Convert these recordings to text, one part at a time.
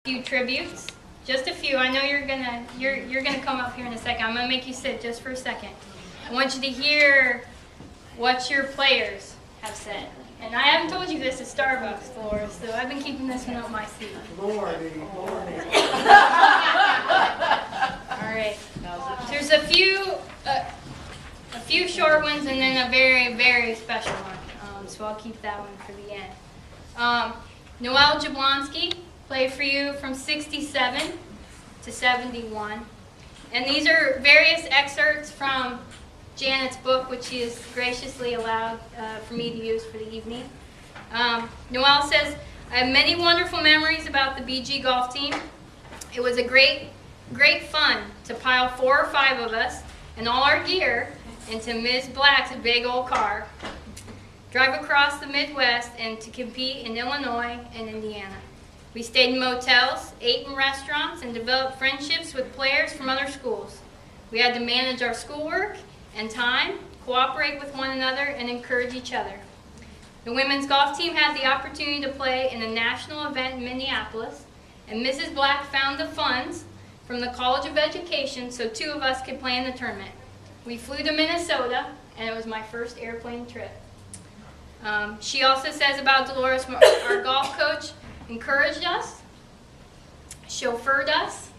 few tributes, just a few. I know you're gonna come up here in a second. I'm gonna make you sit just for a second. I want you to hear what your players have said. And I haven't told you this at Starbucks, Dolores, so I've been keeping this one up my sleeve. Lordy. All right. There's a few short ones and then a very, very special one. So I'll keep that one for the end. Noelle Jablonski played for you from 67 to 71. And these are various excerpts from Janet's book, which she has graciously allowed for me to use for the evening. Noelle says, I have many wonderful memories about the BG golf team. It was a great fun to pile 4 or 5 of us and all our gear into Ms. Black's big old car, drive across the Midwest, and to compete in Illinois and Indiana. We stayed in motels, ate in restaurants, and developed friendships with players from other schools. We had to manage our schoolwork and time, cooperate with one another, and encourage each other. The women's golf team had the opportunity to play in a national event in Minneapolis, and Mrs. Black found the funds from the College of Education so 2 of us could play in the tournament. We flew to Minnesota, and it was my first airplane trip. She also says about Dolores, our golf coach encouraged us, chauffeured us,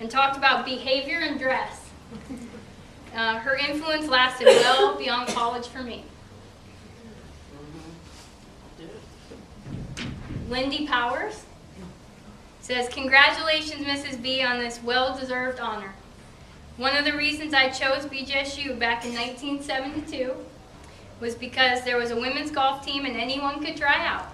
and talked about behavior and dress. Her influence lasted well beyond college for me. Lindy Powers says, congratulations, Mrs. B, on this well-deserved honor. One of the reasons I chose BGSU back in 1972 was because there was a women's golf team and anyone could try out.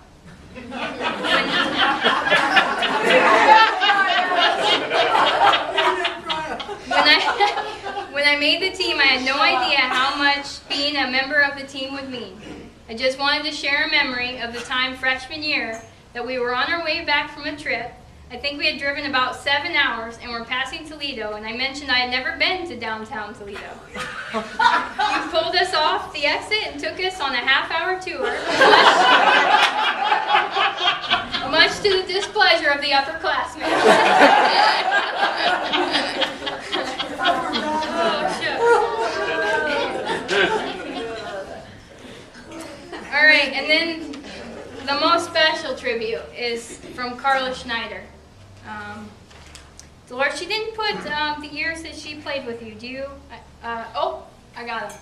When I made the team, I had no idea how much being a member of the team would mean. I just wanted to share a memory of the time freshman year that we were on our way back from a trip. I think we had driven about 7 hours and were passing Toledo, and I mentioned I had never been to downtown Toledo. You pulled us off the exit and took us on a half-hour tour, much to the displeasure of the upperclassmen. All right, and then the most special tribute is from Carla Schneider. Dolores, she didn't put the years that she played with you. Do you? Oh, I got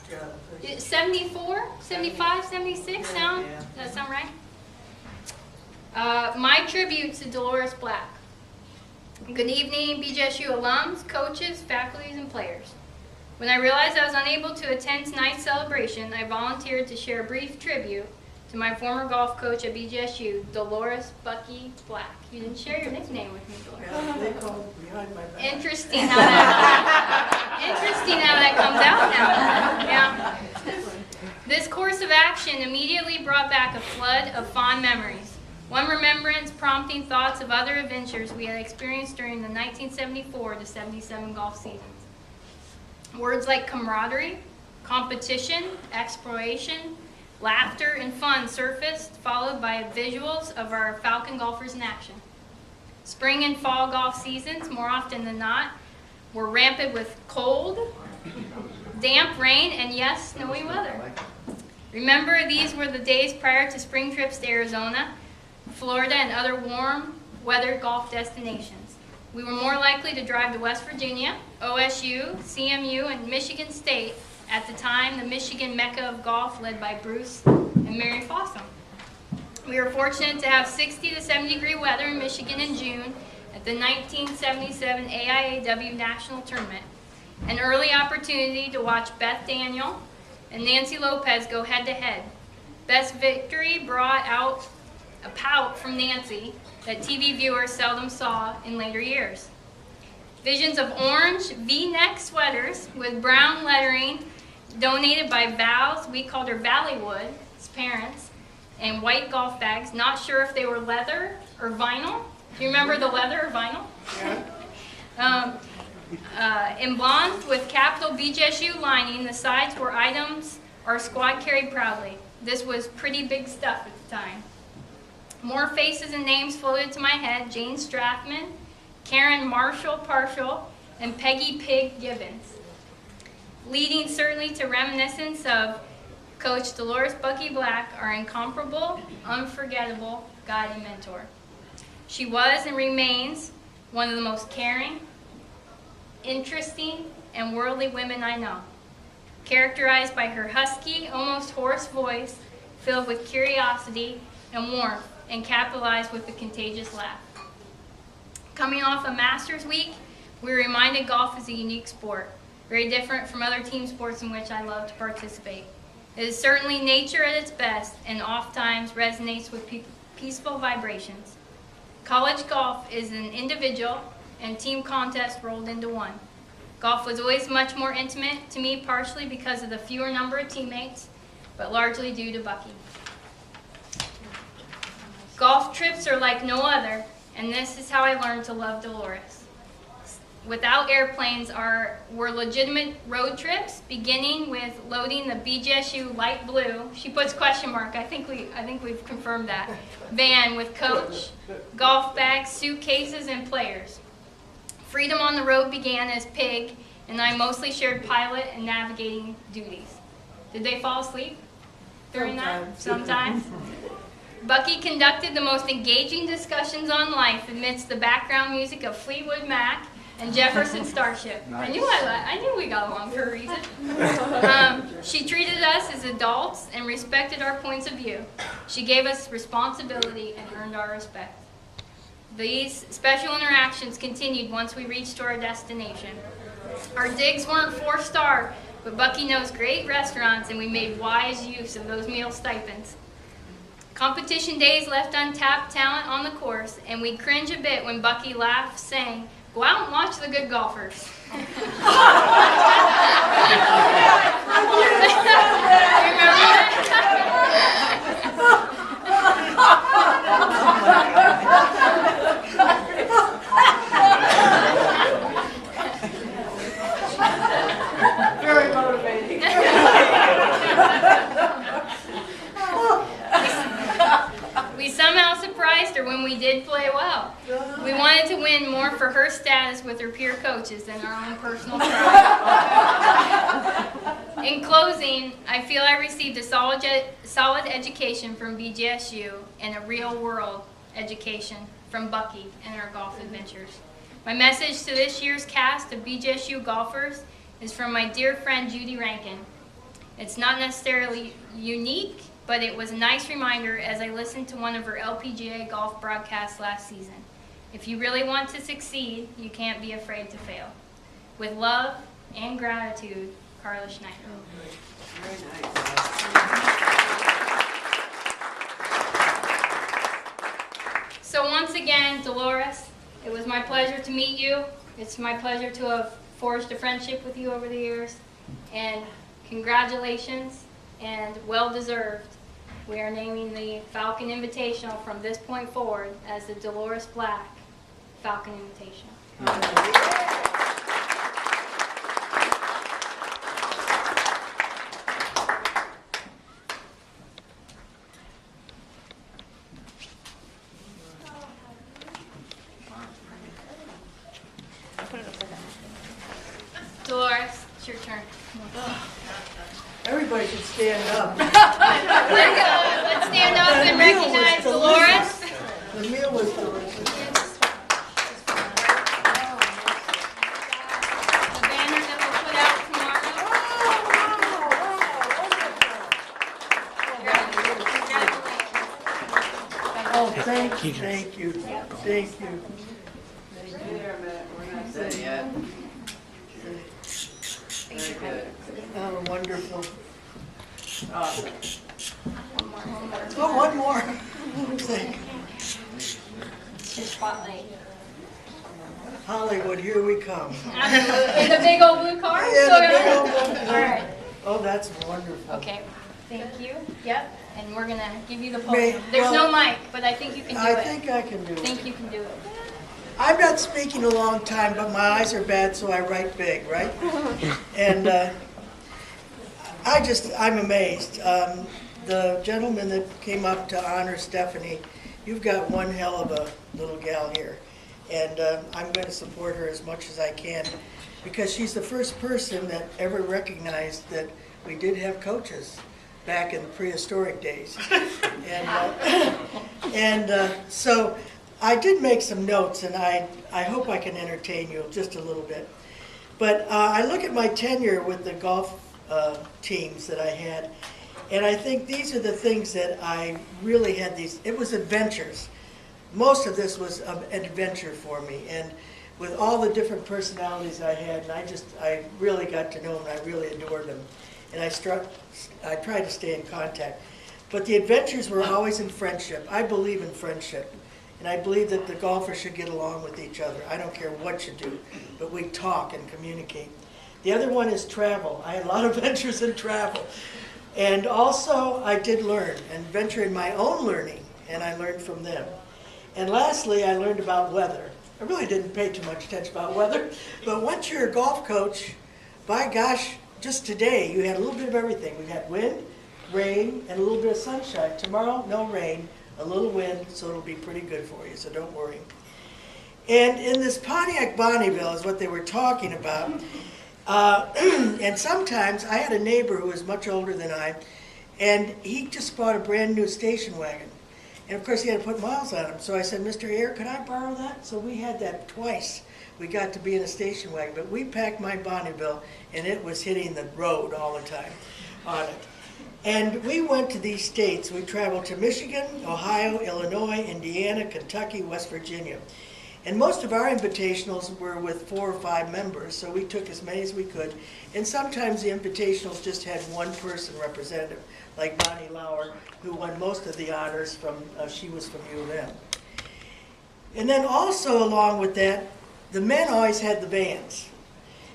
it. 74, 75, 76 sound? Does that sound right? My tribute to Dolores Black. Good evening, BGSU alums, coaches, faculties, and players. When I realized I was unable to attend tonight's celebration, I volunteered to share a brief tribute to my former golf coach at BGSU, Dolores Bucky Black. You didn't share your nickname with me, Dolores. Interesting how that comes out now. Yeah. This course of action immediately brought back a flood of fond memories. One remembrance prompting thoughts of other adventures we had experienced during the 1974 to 77 golf seasons. Words like camaraderie, competition, exploration, laughter, and fun surfaced, followed by visuals of our Falcon golfers in action. Spring and fall golf seasons, more often than not, were rampant with cold, damp rain, and yes, snowy weather. Remember, these were the days prior to spring trips to Arizona, Florida, and other warm weather golf destinations. We were more likely to drive to West Virginia, OSU, CMU, and Michigan State, at the time the Michigan Mecca of golf led by Bruce and Mary Fossum. We were fortunate to have 60 to 70 degree weather in Michigan in June at the 1977 AIAW National Tournament, an early opportunity to watch Beth Daniel and Nancy Lopez go head to head. Beth's victory brought out a pout from Nancy that TV viewers seldom saw in later years. Visions of orange V-neck sweaters with brown lettering donated by Val's, we called her Valleywood, his parents, and white golf bags, not sure if they were leather or vinyl. Do you remember the leather or vinyl? Yeah. Emblazoned with capital BGSU lining, the sides were items our squad carried proudly. This was pretty big stuff at the time. More faces and names floated to my head: Jane Strathman, Karen Marshall Partial, and Peggy Pig Gibbons, leading certainly to reminiscence of Coach Dolores Bucky Black, our incomparable, unforgettable guiding mentor. She was and remains one of the most caring, interesting, and worldly women I know, characterized by her husky, almost hoarse voice, filled with curiosity and warmth, and capitalized with a contagious laugh. Coming off a Masters Week, we were reminded golf is a unique sport, very different from other team sports in which I love to participate. It is certainly nature at its best, and oftentimes resonates with peaceful vibrations. College golf is an individual and team contest rolled into one. Golf was always much more intimate to me, partially because of the fewer number of teammates, but largely due to Bucky. Golf trips are like no other, and this is how I learned to love Dolores. Without airplanes, were legitimate road trips, beginning with loading the BGSU light blue, she puts question mark, I think we've confirmed that, van with coach, golf bags, suitcases, and players. Freedom on the road began as Pig and I mostly shared pilot and navigating duties. Did they fall asleep during that? Sometimes. Bucky conducted the most engaging discussions on life amidst the background music of Fleetwood Mac and Jefferson Starship. Nice. I knew we got along for a reason. She treated us as adults and respected our points of view. She gave us responsibility and earned our respect. These special interactions continued once we reached our destination. Our digs weren't 4-star, but Bucky knows great restaurants, and we made wise use of those meal stipends. Competition days left untapped talent on the course, and we cringe a bit when Bucky laughed, saying, "Go out and watch the good golfers." Very motivating. We somehow surprised her when we did play well. We wanted to win more for her status with her peer coaches than our own personal pride. In closing, I feel I received a solid education from BGSU and a real-world education from Bucky and our golf adventures. My message to this year's cast of BGSU golfers is from my dear friend Judy Rankin. It's not necessarily unique, but it was a nice reminder as I listened to one of her LPGA golf broadcasts last season. If you really want to succeed, you can't be afraid to fail. With love and gratitude, Carla Schneider. Very nice. So once again, Dolores, it was my pleasure to meet you. It's my pleasure to have forged a friendship with you over the years. And congratulations, and well-deserved. We are naming the Falcon Invitational from this point forward as the Dolores Black Falcon Invitational. Dolores, it's your turn. Everybody should stand up. Let's stand up and recognize Dolores. The meal was delicious. The banner that we'll put out tomorrow. Oh, thank you, thank you, thank you. Not yet. Very good. Oh, wonderful. One more. Oh, one more. Thank you. Your spotlight. Hollywood, here we come. In the big old blue car? Yeah, the big old blue car. All right. Oh, that's wonderful. Okay. Thank you. Yep. And we're going to give you the May- podium. There's no well, mic, but I think you can do I it. think I can do I it. think you can do it. I'm not speaking a long time, but my eyes are bad, so I write big, right? And I'm amazed. The gentleman that came up to honor Stephanie, you've got one hell of a little gal here. And I'm going to support her as much as I can, because she's the first person that ever recognized that we did have coaches back in the prehistoric days. So I did make some notes, and I hope I can entertain you just a little bit. But I look at my tenure with the golf teams that I had, and I think these are the things that I really had these, it was adventures. Most of this was an adventure for me, and with all the different personalities I had, and I really got to know them, and I really adored them. And I tried to stay in contact. But the adventures were always in friendship. I believe in friendship. And I believe that the golfers should get along with each other. I don't care what you do, but we talk and communicate. The other one is travel. I had a lot of ventures in travel. And also I did learn and venture in my own learning, and I learned from them. And lastly, I learned about weather. I really didn't pay too much attention about weather, but once you're a golf coach, by gosh, just today you had a little bit of everything. We had wind, rain, and a little bit of sunshine. Tomorrow, no rain, a little wind, so it'll be pretty good for you, so don't worry. And in this Pontiac Bonneville is what they were talking about. And sometimes I had a neighbor who was much older than I, and he just bought a brand new station wagon. And of course he had to put miles on him. So I said, Mr. Ayer, could I borrow that? So we had that twice. We got to be in a station wagon, but we packed my Bonneville, and it was hitting the road all the time on it. And we went to these states. We traveled to Michigan, Ohio, Illinois, Indiana, Kentucky, West Virginia. And most of our invitationals were with 4 or 5 members, so we took as many as we could. And sometimes the invitationals just had one person representative, like Bonnie Lauer, who won most of the honors from, she was from U of M. And then also along with that, the men always had the bands.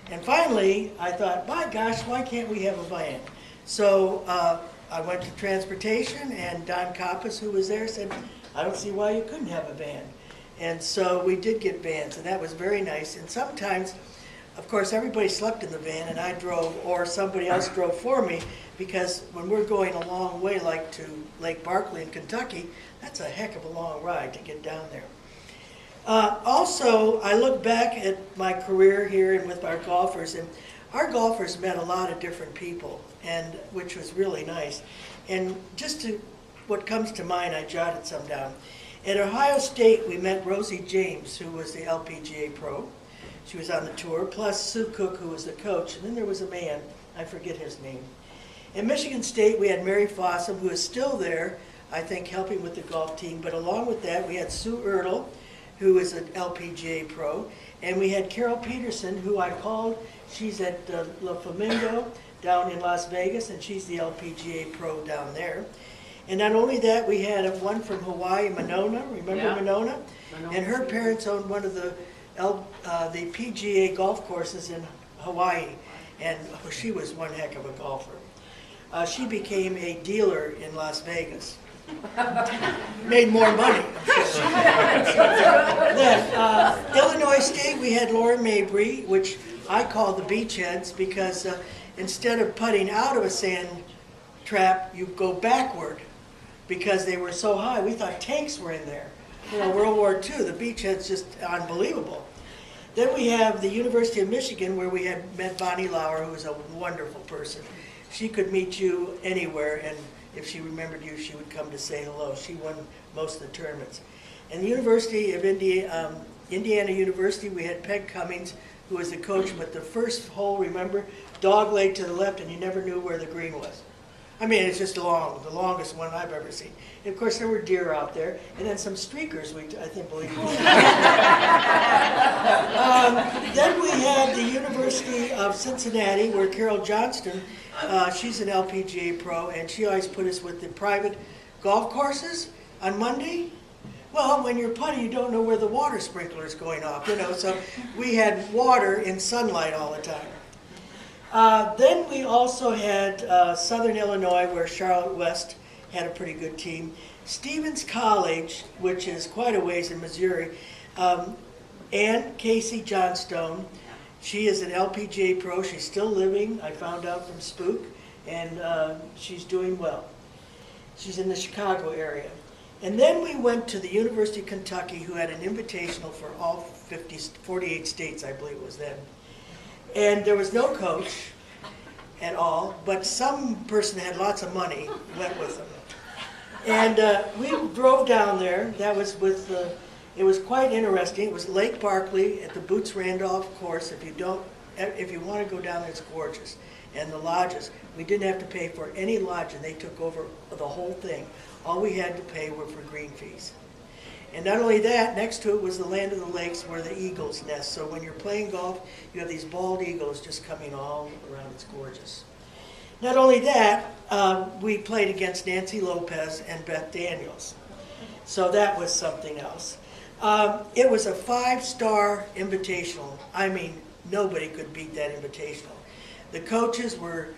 And finally, I thought, by gosh, why can't we have a band? So I went to transportation, and Don Coppas, who was there, said, I don't see why you couldn't have a band. And so we did get bands, and that was very nice. And sometimes, of course, everybody slept in the van, and I drove, or somebody else drove for me, because when we're going a long way, like to Lake Barkley in Kentucky, that's a heck of a long ride to get down there. Also, I look back at my career here and with our golfers, and our golfers met a lot of different people, and which was really nice. And just to what comes to mind, I jotted some down. At Ohio State, we met Rosie James, who was the LPGA pro. She was on the tour, plus Sue Cook, who was the coach, and then there was a man, I forget his name. At Michigan State, we had Mary Fossum, who is still there, I think, helping with the golf team. But along with that, we had Sue Ertl, who is an LPGA pro, and we had Carol Peterson, who I called. She's at La Flamingo down in Las Vegas, and she's the LPGA pro down there. And not only that, we had one from Hawaii, Monona. Remember Yeah. Monona? And her parents owned one of the PGA golf courses in Hawaii, and she was one heck of a golfer. She became a dealer in Las Vegas. Made more money, I'm sure. Then, Illinois State, we had Laura Mabry, which I call the beachheads, because instead of putting out of a sand trap, you go backward, because they were so high. We thought tanks were in there. You know, World War II, the beachhead's just unbelievable. Then we have the University of Michigan, where we had met Bonnie Lauer, who was a wonderful person. She could meet you anywhere, and if she remembered you, she would come to say hello. She won most of the tournaments. And the University of Indiana University, we had Peg Cummings, who was the coach, but the first hole, remember, dog leg to the left, and you never knew where the green was. I mean, it's just long, the longest one I've ever seen. And of course, there were deer out there, and then some streakers, I think, believe it. Then we had the University of Cincinnati, where Carol Johnston, she's an LPGA pro, and she always put us with the private golf courses on Monday. Well, when you're putting, you don't know where the water sprinkler is going off, you know, so we had water in sunlight all the time. Then we also had Southern Illinois, where Charlotte West had a pretty good team. Stevens College, which is quite a ways in Missouri. Ann Casey Johnstone, she is an LPGA pro. She's still living, I found out from Spook, and she's doing well. She's in the Chicago area. And then we went to the University of Kentucky, who had an invitational for all 48 states, I believe it was then. And there was no coach at all, but some person that had lots of money went with them. And we drove down there. That was with it was quite interesting. It was Lake Barkley at the Boots Randolph course. If you want to go down there, it's gorgeous. And the lodges, we didn't have to pay for any lodge, and they took over the whole thing. All we had to pay were for green fees. And not only that, next to it was the land of the lakes where the eagles nest. So when you're playing golf, you have these bald eagles just coming all around. It's gorgeous. Not only that, we played against Nancy Lopez and Beth Daniels. So that was something else. It was a 5-star invitational. I mean, nobody could beat that invitational. The coaches were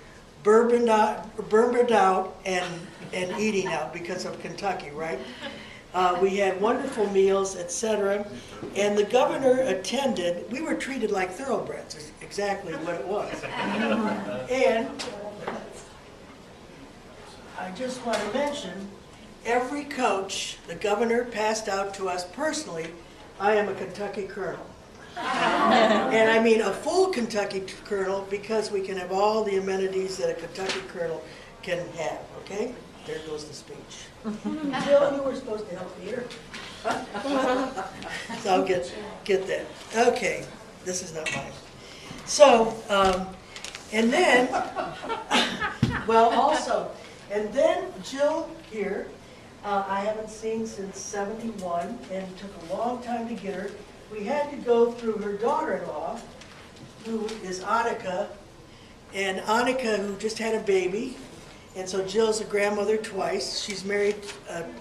bourboned out and eating out because of Kentucky, right? We had wonderful meals, etc. And the governor attended. We were treated like thoroughbreds, is exactly what it was. And I just want to mention, every coach the governor passed out to us personally, I am a Kentucky colonel. And I mean a full Kentucky colonel, because we can have all the amenities that a Kentucky colonel can have, okay? There goes the speech. Jill, you were supposed to help Peter. So I'll get that. Okay, this is not mine. So, and then, well, also, and then Jill here, I haven't seen since '71, and it took a long time to get her. We had to go through her daughter-in-law, who is Annika, and Annika, who just had a baby, and so Jill's a grandmother twice. She's married,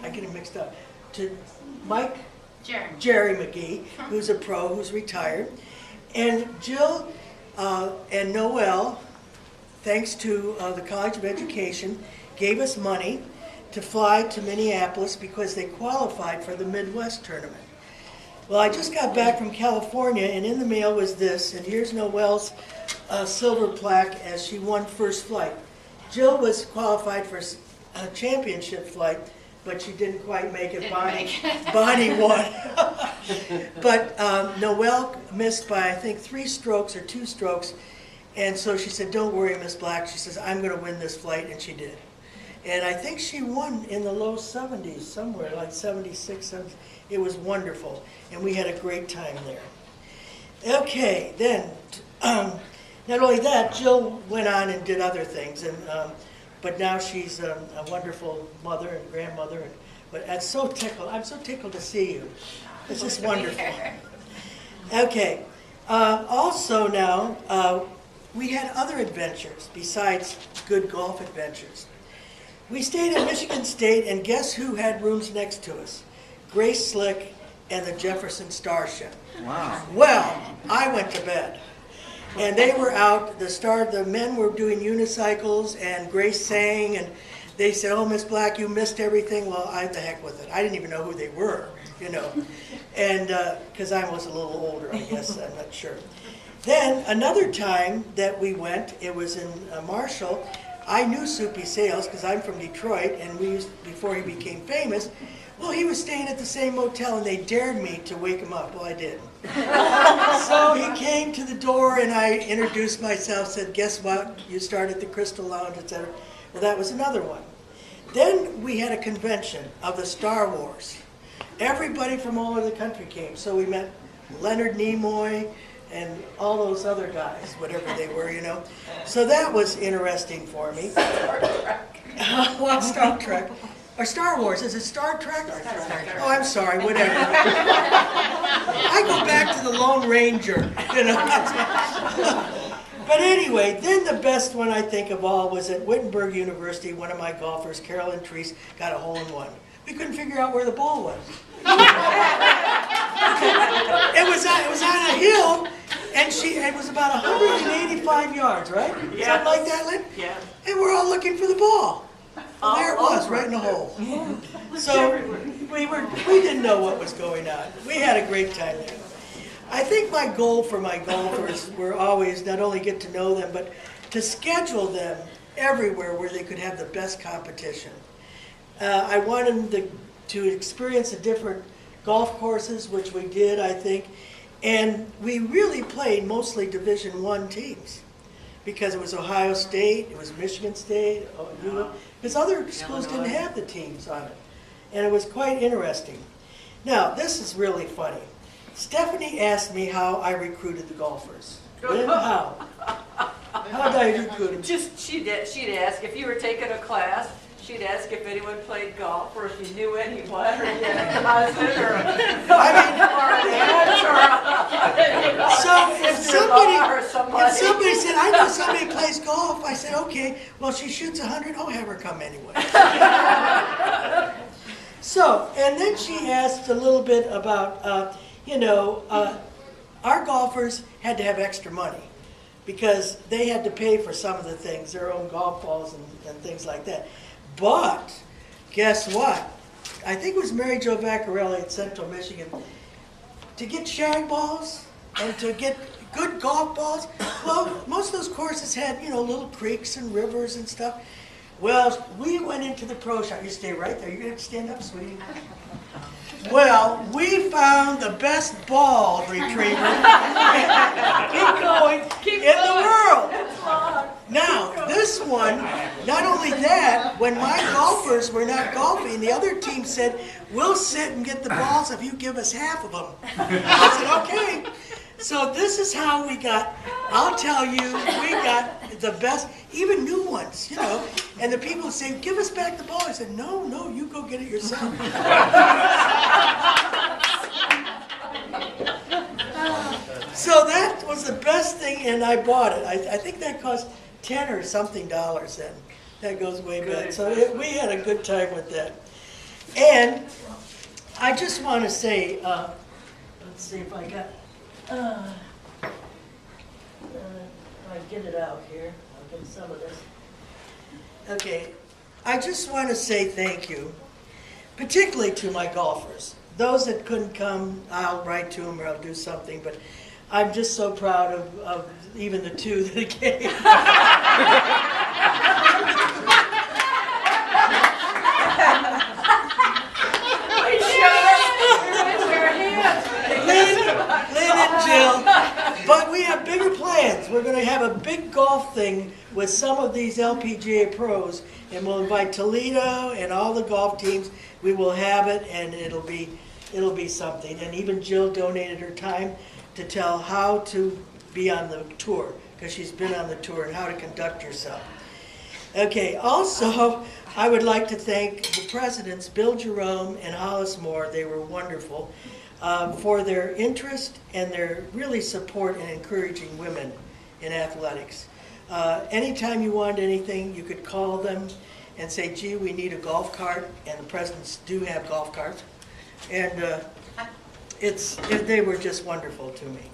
I get it mixed up, to Jerry McGee, who's a pro, who's retired. And Jill and Noel, thanks to the College of Education, gave us money to fly to Minneapolis because they qualified for the Midwest tournament. Well, I just got back from California, and in the mail was this, and here's Noel's silver plaque as she won first flight. Jill was qualified for a championship flight, but she didn't quite make it. Bonnie won. But Noel missed by, I think, 3 strokes or 2 strokes, and so she said, "Don't worry, Miss Black." She says, "I'm going to win this flight," and she did. And I think she won in the low 70s, somewhere like 76, 70. It was wonderful, and we had a great time there. Okay, then, not only that, Jill went on and did other things, and but now she's a wonderful mother and grandmother. But I'm so tickled to see you. It's just wonderful. Okay, also now, we had other adventures besides good golf adventures. We stayed at Michigan State, and guess who had rooms next to us? Grace Slick and the Jefferson Starship. Wow. Well, I went to bed, and they were out. The men were doing unicycles, and Grace sang, and they said, "Oh, Miss Black, you missed everything." Well, I the heck with it. I didn't even know who they were, you know, and because I was a little older, I guess, I'm not sure. Then another time that we went, it was in Marshall. I knew Soupy Sales because I'm from Detroit, and we used, before he became famous, well, he was staying at the same motel, and they dared me to wake him up. Well, I did. So he came to the door, and I introduced myself, said, "Guess what? You started the Crystal Lounge," etc. Well, that was another one. Then we had a convention of the Star Wars. Everybody from all over the country came. So we met Leonard Nimoy and all those other guys, whatever they were, you know. So that was interesting for me. Star Trek. Well, Star Trek. Or Star Wars. Is it Star Trek? Oh, I'm sorry, whatever. I go back to the Lone Ranger, you know. But anyway, then the best one I think of all was at Wittenberg University. One of my golfers, Carolyn Treese, got a hole-in-one. We couldn't figure out where the ball was. It was on a hill, and it was about 185 yards, right? Yes. Something like that, Lynn? Yeah. And we're all looking for the ball. Well, there it was, right in the hole. So we didn't know what was going on. We had a great time there. I think my goal for my golfers were always not only get to know them, but to schedule them everywhere where they could have the best competition. I wanted them to experience the different golf courses, which we did, I think. And we really played mostly Division I teams because it was Ohio State, it was Michigan State, because other schools didn't have the teams on it. And it was quite interesting. Now, this is really funny. Stephanie asked me how I recruited the golfers. Lynn, how? How did I recruit them? Just she'd ask if you were taking a class. She'd ask if anyone played golf, or if you knew anyone, or you had a cousin, or a so if somebody said, I know somebody plays golf, I said, okay, well, she shoots 100, I'll have her come anyway. So, and then she asked a little bit about, our golfers had to have extra money because they had to pay for some of the things, their own golf balls and things like that. But guess what? I think it was Mary Jo Vaccarelli in Central Michigan. To get shag balls and to get good golf balls, well, most of those courses had, little creeks and rivers and stuff. Well, we went into the pro shop. You stay right there. You're going to have to stand up, sweetie. Well, we found the best ball retriever in the world. Now, this one, not only that, when my golfers were not golfing, the other team said, we'll sit and get the balls if you give us half of them. I said, okay. So this is how we got, I'll tell you, we got the best, even new ones, And the people would say, give us back the ball. I said, no, you go get it yourself. So that was the best thing, and I bought it. I think that cost $10 or something then. That goes way back. So we had a good time with that. And I just want to say, let's see if I got, if I get it out here. I'll get some of this. Okay, I just want to say thank you, particularly to my golfers. Those that couldn't come, I'll write to them or I'll do something, but I'm just so proud of even the two that came. Lynn and Jill. But we have bigger plans. We're going to have a big golf thing with some of these LPGA pros, and we'll invite Toledo and all the golf teams. We will have it, and it'll be something. And even Jill donated her time to tell how to be on the tour, because she's been on the tour, and how to conduct yourself. Okay, also, I would like to thank the presidents, Bill Jerome and Hollis Moore. They were wonderful for their interest and their really support in encouraging women in athletics. Anytime you wanted anything, you could call them and say, gee, we need a golf cart, and the presidents do have golf carts. And they were just wonderful to me.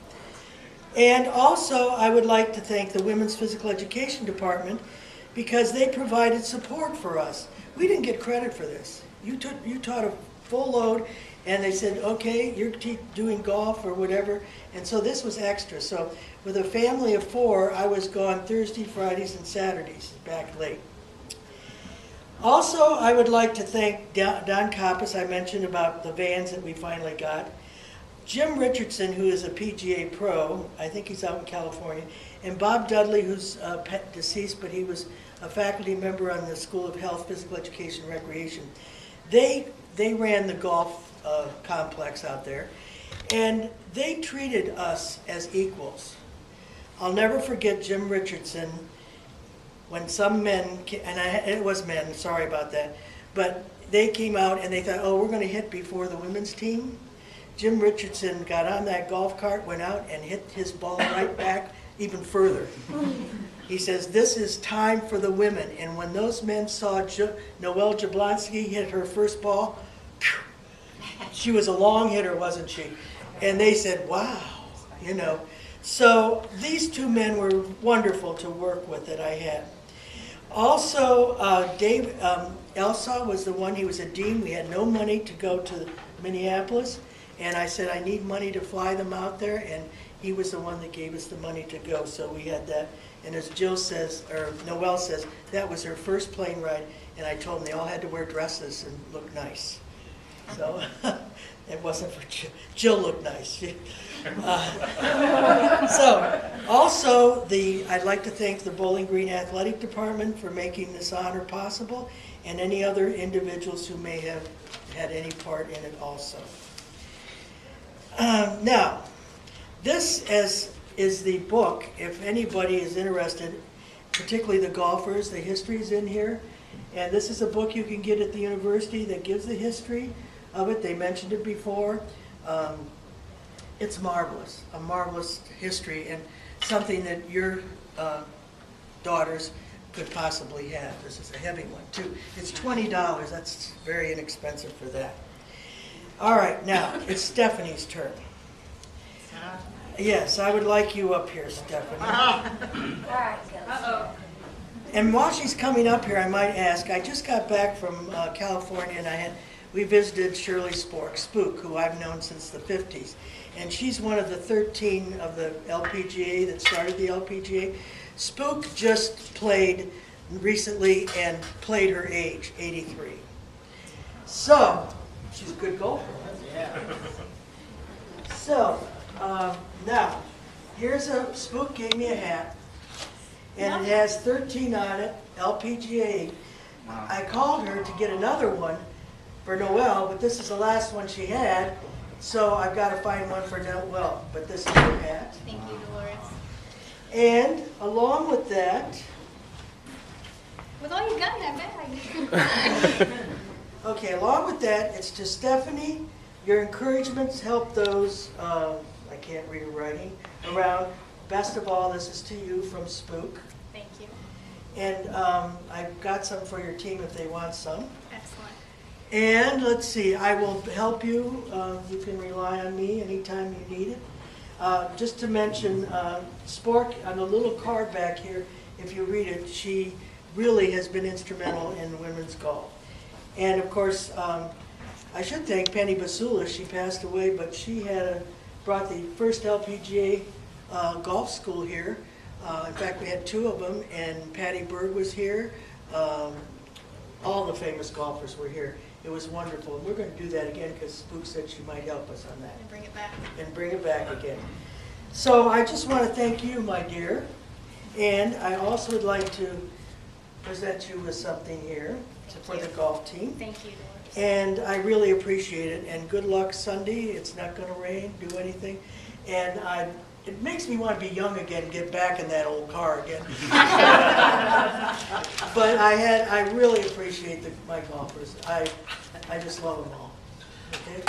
And also, I would like to thank the Women's Physical Education Department, because they provided support for us. We didn't get credit for this. You taught a full load, and they said, okay, you're doing golf or whatever, and so this was extra. So with a family of 4, I was gone Thursday, Fridays, and Saturdays, back late. Also, I would like to thank Don Coppas. I mentioned about the vans that we finally got. Jim Richardson, who is a PGA pro, I think he's out in California, and Bob Dudley, who's deceased, but he was a faculty member on the School of Health, Physical Education, and Recreation. They ran the golf complex out there, and they treated us as equals. I'll never forget Jim Richardson when some men, it was men, sorry about that, but they came out and they thought, oh, we're going to hit before the women's team. Jim Richardson got on that golf cart, went out and hit his ball right back even further. He says, this is time for the women. And when those men saw Noelle Jablonski hit her first ball, she was a long hitter, wasn't she? And they said, wow, So these two men were wonderful to work with that I had. Also, Dave Elsaw was the one, he was a dean. We had no money to go to Minneapolis. And I said, I need money to fly them out there. And he was the one that gave us the money to go. So we had that. And as Jill says, or Noelle says, that was her first plane ride. And I told them they all had to wear dresses and look nice. So it wasn't for Jill. Jill looked nice. So also I'd like to thank the Bowling Green Athletic Department for making this honor possible, and any other individuals who may have had any part in it also. Now, this is the book, if anybody is interested, particularly the golfers, the history is in here. And this is a book you can get at the university that gives the history of it. They mentioned it before. It's marvelous, a marvelous history, and something that your daughters could possibly have. This is a heavy one, too. It's $20. That's very inexpensive for that. All right, now, it's Stephanie's turn. Yes, I would like you up here, Stephanie. Uh-oh. And while she's coming up here, I might ask, I just got back from California, and we visited Shirley Spook, who I've known since the 50s. And she's one of the 13 of the LPGA that started the LPGA. Spook just played recently and played her age, 83. So, she's a good golfer. Yeah. So, now, Spook gave me a hat, and it has 13 on it, LPGA. I called her to get another one for Noelle, but this is the last one she had, so I've got to find one for Noelle, but this is her hat. Thank you, Dolores. And along with that, With all you got in that bag. okay, along with that, it's to Stephanie. Your encouragements help those, I can't read her writing, around. Best of all, this is to you from Spook. Thank you. And I've got some for your team if they want some. Excellent. And let's see, I will help you. You can rely on me anytime you need it. Just to mention, Spork, on the little card back here, if you read it, she really has been instrumental in women's golf. And of course, I should thank Penny Basula. She passed away, but she brought the first LPGA golf school here. In fact, we had 2 of them, and Patty Berg was here. All the famous golfers were here. It was wonderful. And we're going to do that again because Spook said she might help us on that. And bring it back. And bring it back again. So I just want to thank you, my dear. And I also would like to present you with something here for the golf team. Thank you, Dolores. And I really appreciate it. And good luck Sunday. It's not going to rain, do anything. And it makes me want to be young again, get back in that old car again. But I really appreciate my golfers. I just love them all. Okay?